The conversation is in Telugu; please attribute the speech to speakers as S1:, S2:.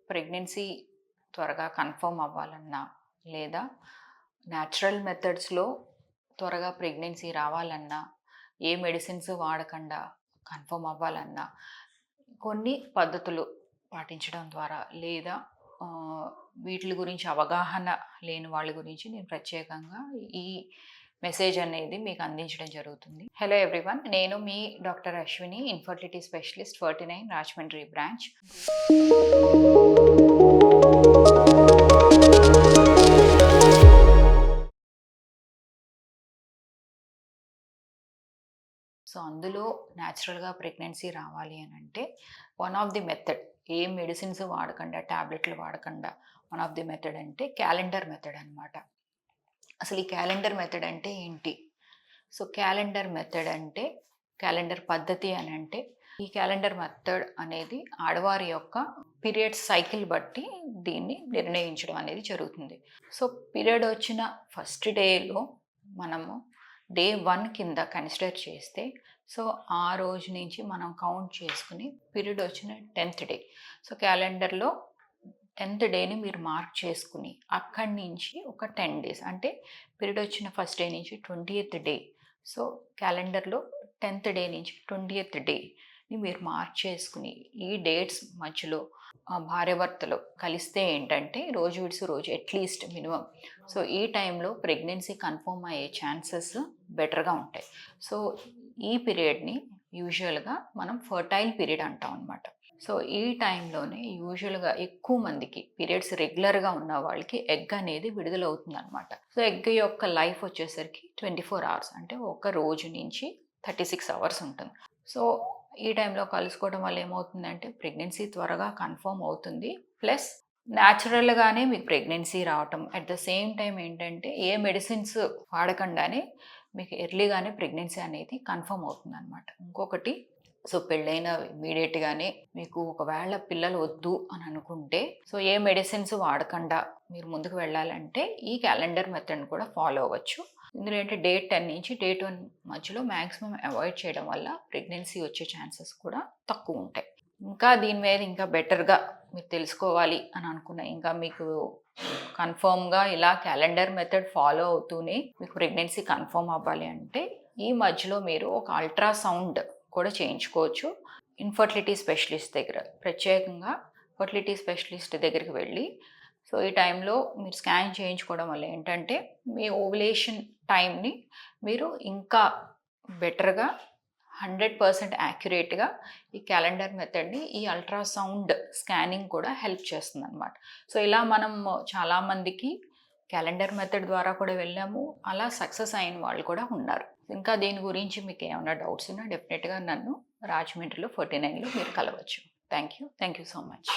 S1: ప్రెగ్నెన్సీ త్వరగా కన్ఫర్మ్ అవ్వాలన్నా, లేదా న్యాచురల్ మెథడ్స్‌లో త్వరగా ప్రెగ్నెన్సీ రావాలన్నా, ఏ మెడిసిన్స్ వాడకుండా కన్ఫర్మ్ అవ్వాలన్నా, కొన్ని పద్ధతులు పాటించడం ద్వారా లేదా వీటిలి గురించి అవగాహన లేని వాళ్ళ గురించి నేను ప్రత్యేకంగా ఈ మెసేజ్ అనేది మీకు అందించడం జరుగుతుంది. హలో ఎవ్రీవన్, నేను మీ doctor Ashwini, infertility specialist, 49 Rajahmundry branch. So అందులో న్యాచురల్గా ప్రెగ్నెన్సీ రావాలి అని అంటే వన్ ఆఫ్ ది మెథడ్, ఏ మెడిసిన్స్ వాడకుండా, ట్యాబ్లెట్లు వాడకుండా, వన్ ఆఫ్ ది మెథడ్ అంటే క్యాలెండర్ మెథడ్ అనమాట. అసలు ఈ క్యాలెండర్ మెథడ్ అంటే ఏంటి? సో క్యాలెండర్ మెథడ్ అంటే, క్యాలెండర్ పద్ధతి అని అంటే, ఈ క్యాలెండర్ మెథడ్ అనేది ఆడవారి యొక్క పీరియడ్స్ సైకిల్ బట్టి దీన్ని నిర్ణయించడం అనేది జరుగుతుంది. సో పీరియడ్ వచ్చిన ఫస్ట్ డేలో మనము డే 1 కింద కన్సిడర్ చేస్తే, సో ఆ రోజు నుంచి మనం కౌంట్ చేసుకుని పీరియడ్ వచ్చిన 10th డే, సో క్యాలెండర్లో 10th డేని మీరు మార్క్ చేసుకుని అక్కడి నుంచి ఒక 10 డేస్ అంటే పీరియడ్ వచ్చిన ఫస్ట్ డే నుంచి 20th డే, సో క్యాలెండర్లో 10th డే నుంచి 20th డేని మీరు మార్క్ చేసుకుని ఈ డేట్స్ మధ్యలో భార్యాభర్తలు కలిస్తే ఏంటంటే రోజు విడిసి రోజు అట్లీస్ట్ మినిమం, సో ఈ టైంలో ప్రెగ్నెన్సీ కన్ఫర్మ్ అయ్యే ఛాన్సెస్ బెటర్గా ఉంటాయి. సో ఈ పీరియడ్ని యూజువల్గా మనం ఫర్టైల్ పీరియడ్ అంటాం అనమాట. సో ఈ టైంలోనే యూజువల్గా ఎక్కువ మందికి పీరియడ్స్ రెగ్యులర్గా ఉన్న వాళ్ళకి ఎగ్ అనేది విడుదలవుతుంది అనమాట. సో ఎగ్ యొక్క లైఫ్ వచ్చేసరికి 24 hours, అంటే ఒక రోజు నుంచి 36 hours ఉంటుంది. సో ఈ టైంలో కలుసుకోవడం వల్ల ఏమవుతుందంటే ప్రెగ్నెన్సీ త్వరగా కన్ఫర్మ్ అవుతుంది, ప్లస్ న్యాచురల్గానే మీకు ప్రెగ్నెన్సీ రావటం. అట్ ద సేమ్ టైం ఏంటంటే ఏ మెడిసిన్స్ వాడకుండానే మీకు ఎర్లీగానే ప్రెగ్నెన్సీ అనేది కన్ఫర్మ్ అవుతుంది అనమాట. ఇంకొకటి, సో పెళ్ళైన ఇమీడియట్గానే మీకు ఒకవేళ పిల్లలు వద్దు అని అనుకుంటే, సో ఏ మెడిసిన్స్ వాడకుండా మీరు ముందుకు వెళ్ళాలంటే ఈ క్యాలెండర్ మెథడ్ని కూడా ఫాలో అవ్వచ్చు. ఇందులో ఏంటంటే డే 10 నుంచి డే 20 మధ్యలో మ్యాక్సిమం అవాయిడ్ చేయడం వల్ల ప్రెగ్నెన్సీ వచ్చే ఛాన్సెస్ కూడా తక్కువ ఉంటాయి. ఇంకా దీని మీద ఇంకా బెటర్గా మీరు తెలుసుకోవాలి అని అనుకున్న, ఇంకా మీకు కన్ఫర్మ్గా ఇలా క్యాలెండర్ మెథడ్ ఫాలో అవుతూనే మీకు ప్రెగ్నెన్సీ కన్ఫర్మ్ అవ్వాలి అంటే ఈ మధ్యలో మీరు ఒక అల్ట్రాసౌండ్ కూడా చేయించుకోవచ్చు ఇన్ఫర్టిలిటీ స్పెషలిస్ట్ దగ్గర. ప్రత్యేకంగా ఫర్టిలిటీ స్పెషలిస్ట్ దగ్గరికి వెళ్ళి, సో ఈ టైంలో మీరు స్కాన్ చేయించుకోవడం వల్ల ఏంటంటే మీ ఓవులేషన్ టైంని మీరు ఇంకా బెటర్గా 100% యాక్యురేట్గా ఈ క్యాలెండర్ మెథడ్ని, ఈ అల్ట్రాసౌండ్ స్కానింగ్ కూడా హెల్ప్ చేస్తుంది అనమాట. సో ఇలా మనం చాలామందికి క్యాలెండర్ మెథడ్ ద్వారా కూడా వెళ్ళాము, అలా సక్సెస్ అయిన వాళ్ళు కూడా ఉన్నారు. ఇంకా దీని గురించి మీకు ఏమైనా డౌట్స్ ఉన్నా డెఫినెట్గా నన్ను రాజమండ్రిలో 49లో మీరు కలవచ్చు. Thank you so much.